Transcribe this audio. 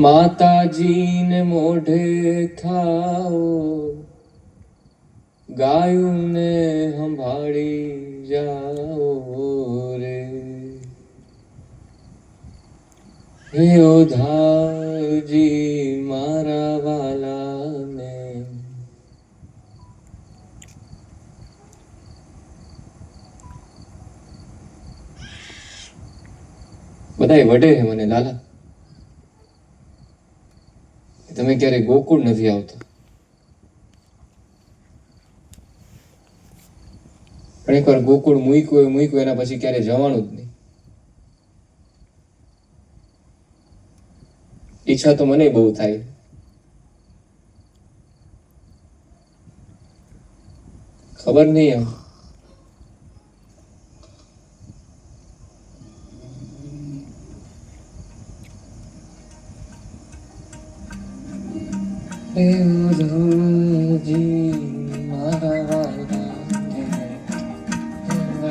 માતાજીને મોઢે થાઓ, ગાયુંને સંભાળી જાઓ રે. હે ઉધારજી મારા વાલાને, બધાય વડે હે મને લાલા. તમે ક્યારે ગોકુળ નથી આવતા, પણ એકવાર ગોકુળ મૂક્યું એના પછી ક્યારે જવાનું જ નહીં. ઈચ્છા તો મને બહુ થાય. ખબર નહીં એમ હે ઉધારજી